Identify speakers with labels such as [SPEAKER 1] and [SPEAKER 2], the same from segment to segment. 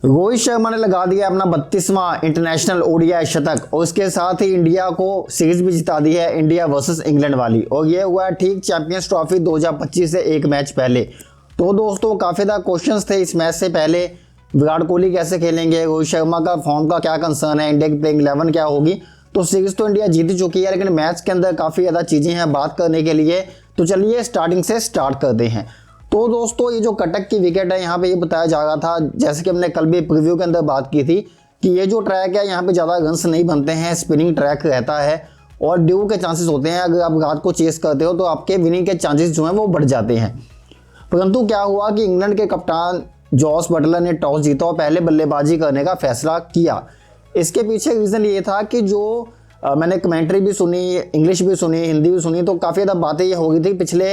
[SPEAKER 1] रोहित शर्मा ने लगा दिया अपना 32वां इंटरनेशनल ओडीआई शतक और इसके साथ ही इंडिया को सीरीज भी जिता दी है, इंडिया वर्सेस इंग्लैंड वाली। और ये हुआ है ठीक चैंपियंस ट्रॉफी 2025 से एक मैच पहले। तो दोस्तों काफ़ी ज़्यादा क्वेश्चंस थे इस मैच से पहले। विराट कोहली कैसे खेलेंगे, रोहित शर्मा का फॉर्म का क्या कंसर्न है, इंडिया की प्लेइंग 11 क्या होगी। तो सीरीज तो इंडिया जीत चुकी है, लेकिन मैच के अंदर काफ़ी ज़्यादा चीज़ें हैं बात करने के लिए। तो चलिए स्टार्टिंग से स्टार्ट करते हैं। तो दोस्तों ये जो कटक की विकेट है, यहाँ पे ये बताया जा रहा था, जैसे कि हमने कल भी प्रीव्यू के अंदर बात की थी, कि ये जो ट्रैक है यहाँ पे ज़्यादा रन्स नहीं बनते हैं, स्पिनिंग ट्रैक रहता है और ड्यू के चांसेस होते हैं। अगर आप रात को चेस करते हो तो आपके विनिंग के चांसेस जो हैं वो बढ़ जाते हैं। परंतु क्या हुआ कि इंग्लैंड के कप्तान जॉस बटलर ने टॉस जीता और पहले बल्लेबाजी करने का फैसला किया। इसके पीछे रीज़न ये था कि जो मैंने कमेंट्री भी सुनी, इंग्लिश भी सुनी, हिंदी भी सुनी, तो काफ़ी ज़्यादा बातें ये हो गई थी पिछले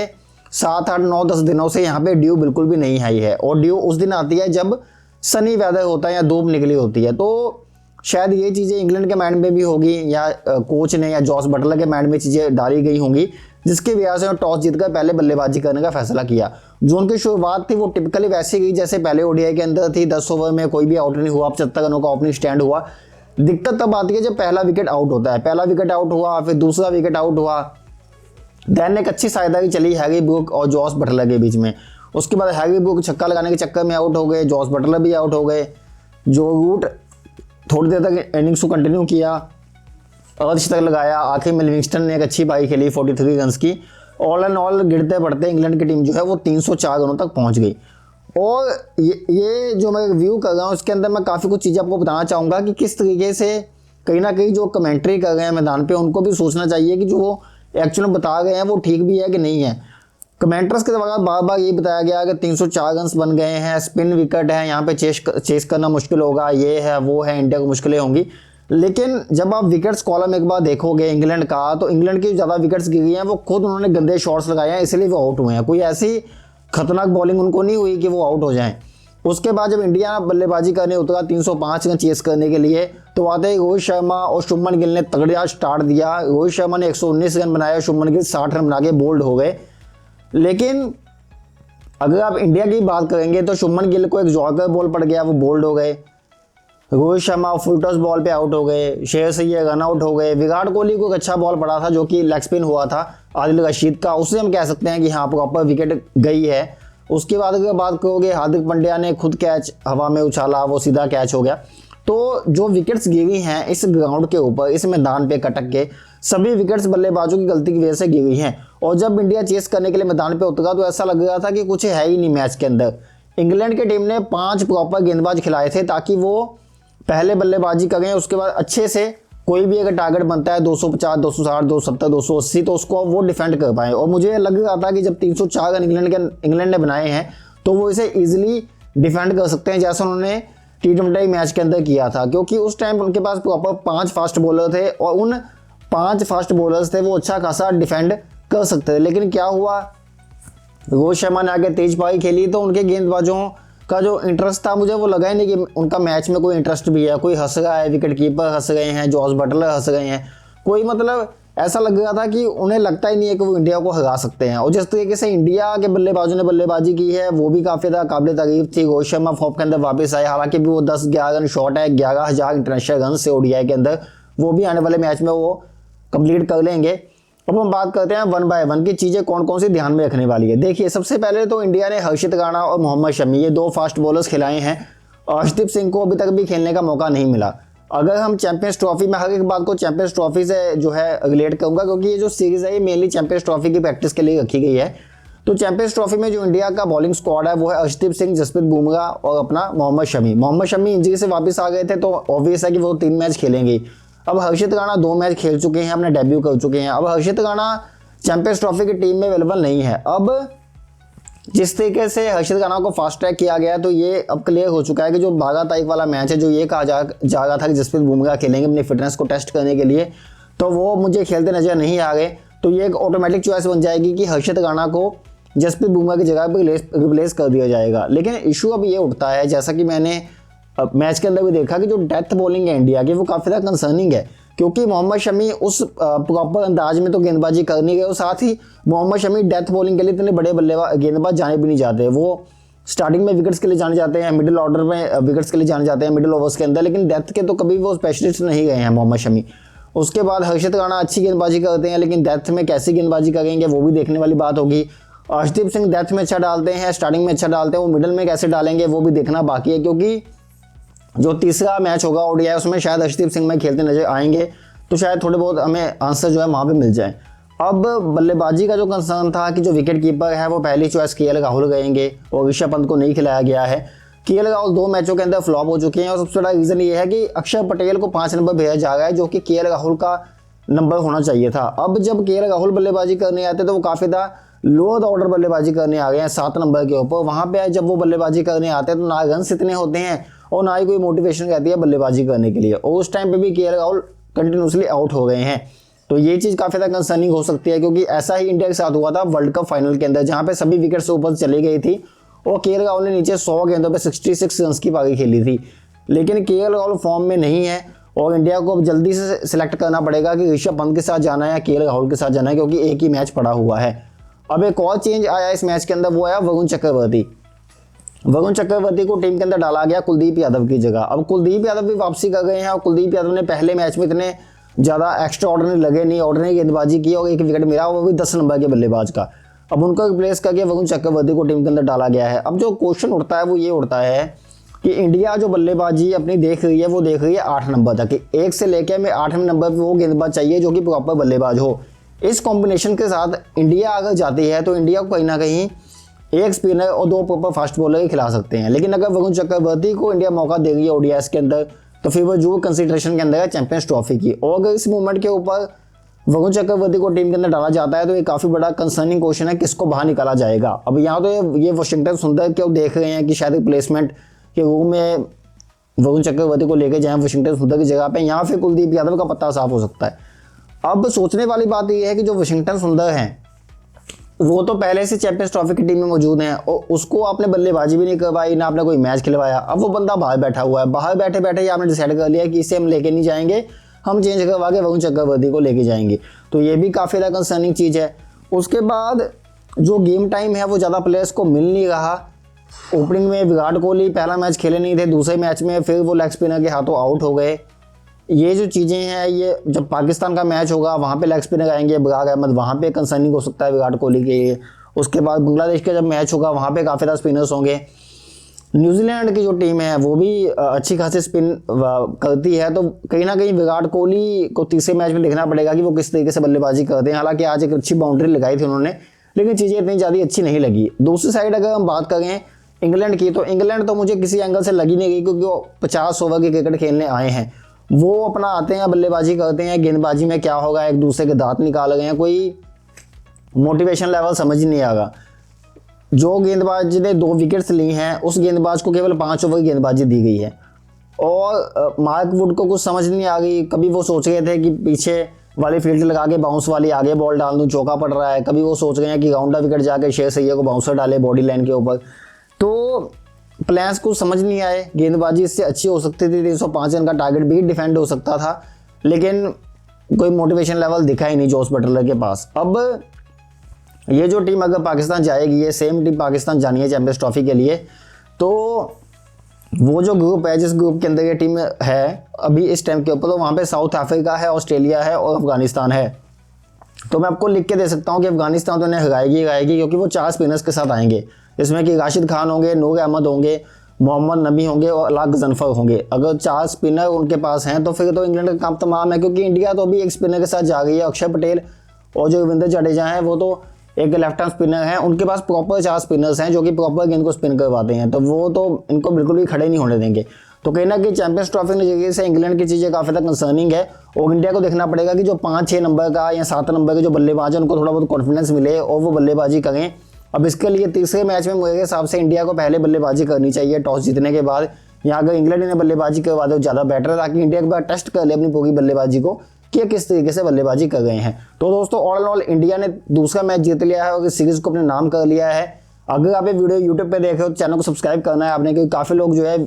[SPEAKER 1] 7, 8, 9, 10 दिनों से यहाँ पे ड्यू बिल्कुल भी नहीं आई है। और ड्यू उस दिन आती है जब सनी वेदर होता है या धूप निकली होती है। तो शायद ये चीज़ें इंग्लैंड के माइंड में भी होगी या कोच ने या जॉस बटलर के माइंड में चीज़ें डाली गई होंगी, जिसकी वजह से टॉस जीतकर पहले बल्लेबाजी करने का फैसला किया। जो उनकी शुरुआत थी वो टिपिकली वैसी गई जैसे पहले ओडीआई के अंदर थी। 10 ओवर में कोई भी आउट नहीं हुआ, 75 रनों का ओपनिंग स्टैंड हुआ। दिक्कत तब आती है जब पहला विकेट आउट होता है। पहला विकेट आउट हुआ, फिर दूसरा विकेट आउट हुआ, देन एक अच्छी साझेदारी चली हैरी ब्रूक और जॉस बटलर के बीच में। उसके बाद हैरी ब्रूक छक्का लगाने के चक्कर में आउट हो गए, जॉस बटलर भी आउट हो गए। जो रूट थोड़ी देर तक इनिंग्स को कंटिन्यू किया, अर्धशतक लगाया, आखिर में लिविंगस्टन ने एक अच्छी पारी खेली 43 रन्स की। ऑल एंड ऑल गिरते बढ़ते इंग्लैंड की टीम जो है वो 304 रनों तक पहुंच गई। और ये जो मैं रिव्यू कर रहा हूँ इसके अंदर मैं काफ़ी कुछ चीज़ें आपको बताना चाहूँगा कि किस तरीके से कहीं ना कहीं जो कमेंट्री कर रहे हैं मैदान पे उनको भी सोचना चाहिए कि जो वो एक्चुअली बता गए हैं वो ठीक भी है कि नहीं है। कमेंटर्स के द्वारा बार बार ये बताया गया कि 304 रन्स बन गए हैं, स्पिन विकेट है, यहाँ पे चेस करना मुश्किल होगा, ये है वो है, इंडिया को मुश्किलें होंगी। लेकिन जब आप विकेट्स कॉलम एक बार देखोगे इंग्लैंड का, तो इंग्लैंड की ज़्यादा विकेट्स गिरी हैं वो खुद उन्होंने गंदे शॉट्स लगाए हैं, इसलिए वो आउट हुए हैं। कोई ऐसी खतरनाक बॉलिंग उनको नहीं हुई कि वो आउट हो जाएं। उसके बाद जब इंडिया बल्लेबाजी करने उतरा 305 रन चेस करने के लिए, तो आते ही रोहित शर्मा और शुभमन गिल ने तगड़ा स्टार्ट दिया। रोहित शर्मा ने 119 रन बनाए, शुभमन गिल 60 रन बना के बोल्ड हो गए। लेकिन अगर आप इंडिया की बात करेंगे तो शुभमन गिल को एक जॉर्कर बॉल पड़ गया, वो बोल्ड हो गए। Rohit Sharma full toss ball पे आउट हो गए, शेर सैयद रन आउट हो गए। विराट कोहली को एक अच्छा बॉल पड़ा था जो कि लेग स्पिन हुआ था आदिल रशीद का, उससे हम कह सकते हैं कि हाँ प्रॉपर विकेट गई है। उसके बाद अगर बात करोगे हार्दिक पांड्या ने खुद कैच हवा में उछाला, वो सीधा कैच हो गया। तो जो विकेट्स गिरी हैं इस ग्राउंड के ऊपर, इस मैदान पे कटक के, सभी विकेट्स बल्लेबाजों की गलती की वजह से गिरी हैं। और जब इंडिया चेस करने के लिए मैदान पे उतरा तो ऐसा लग रहा था कि कुछ है ही नहीं मैच के अंदर। इंग्लैंड की टीम ने 5 प्रॉपर गेंदबाज खिलाए थे ताकि वो पहले बल्लेबाजी करें, उसके बाद अच्छे से कोई भी अगर टारगेट बनता है 250, 260, 270, 280 तो उसको वो डिफेंड कर पाए। और मुझे लग रहा था कि जब 304 रन इंग्लैंड ने बनाए हैं तो वो इसे इजीली डिफेंड कर सकते हैं, जैसा उन्होंने T20 मैच के अंदर किया था। क्योंकि उस टाइम उनके पास प्रॉपर 5 फास्ट बॉलर थे और उन 5 फास्ट बॉलर्स थे वो अच्छा खासा डिफेंड कर सकते थे। लेकिन क्या हुआ, रोहित शर्मा ने आगे तेज पारी खेली तो उनके गेंदबाजों का जो इंटरेस्ट था, मुझे वो लगा ही नहीं कि उनका मैच में कोई इंटरेस्ट भी है। कोई हंस रहा है, विकेट कीपर हंस गए हैं, जॉस बटलर हंस गए हैं, कोई मतलब ऐसा लग रहा था कि उन्हें लगता ही नहीं है कि वो इंडिया को हरा सकते हैं। और जिस तरीके से इंडिया के बल्लेबाजों ने बल्लेबाजी की है वो भी काफ़ी ज़्यादा काबिल तारीफ थी। रोहित शर्मा फॉर्म के अंदर वापस आए, हालांकि भी वो 10-11 रन शॉर्ट है, 11,000 इंटरनेशनल रन से ओडीआई के अंदर, वो भी आने वाले मैच में वो कंप्लीट कर लेंगे। अब हम बात करते हैं 1 बाय 1 की चीज़ें कौन कौन सी ध्यान में रखने वाली है। देखिए सबसे पहले तो इंडिया ने हर्षित राणा और मोहम्मद शमी, ये 2 फास्ट बॉलर्स खिलाए हैं। अर्शदीप सिंह को अभी तक भी खेलने का मौका नहीं मिला। अगर हम चैंपियंस ट्रॉफी में, हर एक बात को चैंपियंस ट्रॉफी से जो है रिलेट करूंगा, क्योंकि ये जो सीरीज है ये मेनली चैंपियंस ट्रॉफी की प्रैक्टिस के लिए रखी गई है। तो चैंपियंस ट्रॉफी में जो इंडिया का बॉलिंग स्क्वाड है वो है अर्शदीप सिंह, जसप्रीत बुमराह और अपना मोहम्मद शमी। मोहम्मद शमी इंजरी से वापस आ गए थे तो ऑब्वियस है कि वो 3 मैच खेलेंगे। अब हर्षित राणा 2 मैच खेल चुके हैं, अपने डेब्यू कर चुके हैं। अब हर्षित राणा चैंपियंस ट्रॉफी की टीम में अवेलेबल नहीं है। अब जिस तरीके से हर्षित राणा को फास्ट ट्रैक किया गया तो ये अब क्लियर हो चुका है कि जो 12 तारीख वाला मैच है, जो ये कहा जा रहा था कि जसप्रीत बुमराह खेलेंगे अपनी फिटनेस को टेस्ट करने के लिए, तो वो मुझे खेलते नजर नहीं आ गए। तो ये एक ऑटोमेटिक चॉइस बन जाएगी कि हर्षित राणा को जसप्रीत बुमराह की जगह पर रिप्लेस कर दिया जाएगा। लेकिन इशू अब ये उठता है, जैसा कि मैंने मैच के अंदर भी देखा, कि जो डेथ बॉलिंग है इंडिया की वो काफ़ी ज़्यादा कंसर्निंग है। क्योंकि मोहम्मद शमी उस प्रॉपर अंदाज में तो गेंदबाजी कर नहीं गए, और साथ ही मोहम्मद शमी डेथ बॉलिंग के लिए इतने बड़े गेंदबाज जाने भी नहीं चाहते। वो स्टार्टिंग में विकेट्स के लिए जाने जाते हैं, मिडिल ऑर्डर में विकेट्स के लिए जाने जाते हैं मिडिल ओवर्स के अंदर, लेकिन डेथ के तो कभी वो स्पेशलिस्ट नहीं गए हैं मोहम्मद शमी। उसके बाद हर्षित राणा अच्छी गेंदबाजी करते हैं, लेकिन डेथ में कैसी गेंदबाजी करेंगे वो भी देखने वाली बात होगी। अर्शदीप सिंह डेथ में अच्छा डालते हैं, स्टार्टिंग में अच्छा डालते हैं, वो मिडिल में कैसे डालेंगे वो भी देखना बाकी है, क्योंकि जो तीसरा मैच होगा ओडीआई उसमें शायद अर्शदीप सिंह में खेलते नजर आएंगे, तो शायद थोड़े बहुत हमें आंसर जो है वहाँ पे मिल जाए। अब बल्लेबाजी का जो कंसर्न था कि जो विकेट कीपर है वो पहली चॉइस केएल राहुल रहेंगे और ऋषभ पंत को नहीं खिलाया गया है। केएल राहुल 2 मैचों के अंदर फ्लॉप हो चुके हैं और सबसे बड़ा रीज़न ये है कि अक्षर पटेल को 5 नंबर भेजा जा रहा है, जो कि केएल राहुल का नंबर होना चाहिए था। अब जब केएल राहुल बल्लेबाजी करने आते तो वो काफ़ी लोअर ऑर्डर बल्लेबाजी करने आ गए हैं 7 नंबर के ऊपर। वहाँ पे जब वो बल्लेबाजी करने आते हैं तो ना रन्स इतने होते हैं और ना ही कोई मोटिवेशन रहती है बल्लेबाजी करने के लिए, और उस टाइम पे भी केएल राहुल कंटिन्यूसली आउट हो गए हैं। तो ये चीज़ काफ़ी ज़्यादा कंसर्निंग हो सकती है, क्योंकि ऐसा ही इंडिया के साथ हुआ था वर्ल्ड कप फाइनल के अंदर, जहाँ पे सभी विकेट से ऊपर चली गई थी और केएल राहुल ने नीचे 100 गेंदों पे 66 रन्स की पारी खेली थी। लेकिन केएल राहुल फॉर्म में नहीं है और इंडिया को अब जल्दी से सिलेक्ट करना पड़ेगा कि ऋषभ पंत के साथ जाना है या केएल राहुल के साथ जाना है, क्योंकि एक ही मैच पड़ा हुआ है। अब एक और चेंज आया इस मैच के अंदर, वो आया वरुण चक्रवर्ती। वरुण चक्रवर्ती को टीम के अंदर डाला गया कुलदीप यादव की जगह। अब कुलदीप यादव भी वापसी कर गए हैं और कुलदीप यादव ने पहले मैच में इतने ज़्यादा एक्स्ट्रा ऑर्डिनरी लगे नहीं, ऑर्डिनरी गेंदबाजी की और 1 विकेट मिला, वो भी 10 नंबर के बल्लेबाज का। अब उनको रिप्लेस करके वरुण चक्रवर्ती को टीम के अंदर डाला गया है। अब जो क्वेश्चन उठता है वो ये उठता है कि इंडिया जो बल्लेबाजी अपनी देख रही है वो देख रही है 8 नंबर तक, 1 से लेकर में 8वें नंबर पर वो गेंदबाज चाहिए जो कि प्रॉपर बल्लेबाज हो। इस कॉम्बिनेशन के साथ इंडिया अगर जाती है तो इंडिया को कहीं ना कहीं 1 स्पिनर और 2 प्रॉपर फास्ट बॉलर ही खिला सकते हैं। लेकिन अगर वरुण चक्रवर्ती को इंडिया मौका दे रही है ओडीआई के अंदर, तो फिर वो जो कंसिडरेशन के अंदर है चैंपियंस ट्रॉफी की, और अगर इस मूवमेंट के ऊपर वरुण चक्रवर्ती को टीम के अंदर डाला जाता है तो ये काफ़ी बड़ा कंसर्निंग क्वेश्चन है किसको बाहर निकाला जाएगा। अब यहाँ तो ये वाशिंगटन सुंदर क्यों देख रहे हैं कि शायद रिप्लेसमेंट के रूप में वरुण चक्रवर्ती को लेकर जाएं वाशिंगटन सुंदर की जगह पे, यहाँ फिर कुलदीप यादव का पत्ता साफ हो सकता है। अब सोचने वाली बात यह है कि जो वाशिंगटन सुंदर हैं वो तो पहले से चैंपियंस ट्रॉफी की टीम में मौजूद हैं और उसको आपने बल्लेबाजी भी नहीं करवाई, ना आपने कोई मैच खिलवाया। अब वो बंदा बाहर बैठा हुआ है, बाहर बैठे बैठे ही आपने डिसाइड कर लिया कि इसे हम लेके नहीं जाएंगे, हम चेंज करवा के वरुण चक्रवर्ती को लेके जाएंगे। तो ये भी काफ़ी ज़्यादा कंसर्निंग चीज़ है। उसके बाद जो गेम टाइम है वो ज़्यादा प्लेयर्स को मिल नहीं रहा। ओपनिंग में विराट कोहली पहला मैच खेले नहीं थे, दूसरे मैच में फिर वो लेग स्पिनर के हाथों आउट हो गए। ये जो चीज़ें हैं, ये जब पाकिस्तान का मैच होगा वहाँ पे लेग स्पिनर आएंगे बरार अहमद, वहाँ पे कंसर्निंग हो सकता है विराट कोहली के लिए। उसके बाद बांग्लादेश का जब मैच होगा वहाँ पे काफ़ी ज़्यादा स्पिनर्स होंगे। न्यूजीलैंड की जो टीम है वो भी अच्छी खासी स्पिन करती है, तो कहीं ना कहीं विराट कोहली को तीसरे मैच में देखना पड़ेगा कि वो किस तरीके से बल्लेबाजी करते हैं। हालांकि आज एक अच्छी बाउंड्री लगाई थी उन्होंने, लेकिन चीज़ें इतनी ज़्यादा अच्छी नहीं लगी। दूसरी साइड अगर हम बात करें इंग्लैंड की, तो इंग्लैंड तो मुझे किसी एंगल से लगी नहीं गई, क्योंकि वो 50 ओवर की क्रिकेट खेलने आए हैं। वो अपना आते हैं बल्लेबाजी करते हैं, गेंदबाजी में क्या होगा, एक दूसरे के दांत निकाल गए हैं, कोई मोटिवेशन लेवल समझ ही नहीं आएगा। जो गेंदबाज ने 2 विकेट्स ली हैं उस गेंदबाज को केवल 5 ओवर की गेंदबाजी दी गई है और मार्क वुड को कुछ समझ नहीं आ गई। कभी वो सोच रहे थे कि पीछे वाली फील्ड लगा के बाउंस वाली आगे बॉल डाल दूं, चौका पड़ रहा है। कभी वो सोच रहे हैं कि राउंड विकेट जाके शेर सैयद को बाउंसर डाले बॉडी लाइन के ऊपर। तो प्लान्स को समझ नहीं आए। गेंदबाजी इससे अच्छी हो सकती थी, 305 रन का टारगेट भी डिफेंड हो सकता था, लेकिन कोई मोटिवेशन लेवल दिखा ही नहीं जोस बटलर के पास। अब ये जो टीम अगर पाकिस्तान जाएगी, ये सेम टीम पाकिस्तान जानी है चैंपियंस ट्रॉफी के लिए, तो वो जो ग्रुप है जिस ग्रुप के अंदर ये टीम है अभी इस टाइम के ऊपर, तो वहाँ पे साउथ अफ्रीका है, ऑस्ट्रेलिया है और अफगानिस्तान है। तो मैं आपको लिख के दे सकता हूँ कि अफगानिस्तान तो इन्हें हराएगी, क्योंकि वो 4 स्पिनर्स के साथ आएंगे, जिसमें कि राशिद खान होंगे, नूर अहमद होंगे, मोहम्मद नबी होंगे और अला गजनफर होंगे। अगर 4 स्पिनर उनके पास हैं तो फिर तो इंग्लैंड का काम तमाम है, क्योंकि इंडिया तो अभी एक स्पिनर के साथ जा गई है। अक्षर पटेल और जो रविंद्र जडेजा हैं वो तो एक लेफ्ट हैंड स्पिनर हैं, उनके पास प्रॉपर 4 स्पिनर्स हैं जो कि प्रॉपर गेंद को स्पिन करवाते हैं, तो वो तो इनको बिल्कुल भी खड़े नहीं होने देंगे। तो कहीं ना कहीं चैंपियंस ट्रॉफी की जगह से इंग्लैंड की चीज़ें काफ़ी ज़्यादा कंसर्निंग है और इंडिया को देखना पड़ेगा कि जो 5-6 नंबर का या 7 नंबर के जो बल्लेबाज हैं उनको थोड़ा बहुत कॉन्फिडेंस मिले और वो बल्लेबाजी करें। अब इसके लिए तीसरे मैच में मेरे हिसाब से इंडिया को पहले बल्लेबाजी करनी चाहिए टॉस जीतने के बाद, या अगर इंग्लैंड ने बल्लेबाजी करवा दे तो ज़्यादा बेटर है, ताकि इंडिया के बाद टेस्ट कर ले अपनी पूरी बल्लेबाजी को कि किस तरीके से बल्लेबाजी कर गए हैं। तो दोस्तों ऑल इन ऑल इंडिया ने दूसरा मैच जीत लिया है और इस सीरीज को अपने नाम कर लिया है। अगर आप ये वीडियो यूट्यूब पे देख रहे हो तो चैनल को सब्सक्राइब करना है आपने, क्योंकि काफ़ी लोग जो है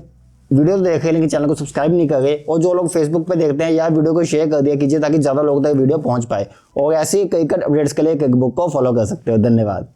[SPEAKER 1] वीडियो देख रहे हैं लेकिन चैनल को सब्सक्राइब नहीं कर रहे, और जो लोग फेसबुक पे देखते हैं यार वीडियो को शेयर कर दिया कीजिए ताकि ज़्यादा लोगों तक वीडियो पहुँच पाए। और ऐसी क्रिकेट अपडेट्स के लिए क्रिकबुक को फॉलो कर सकते हो। धन्यवाद।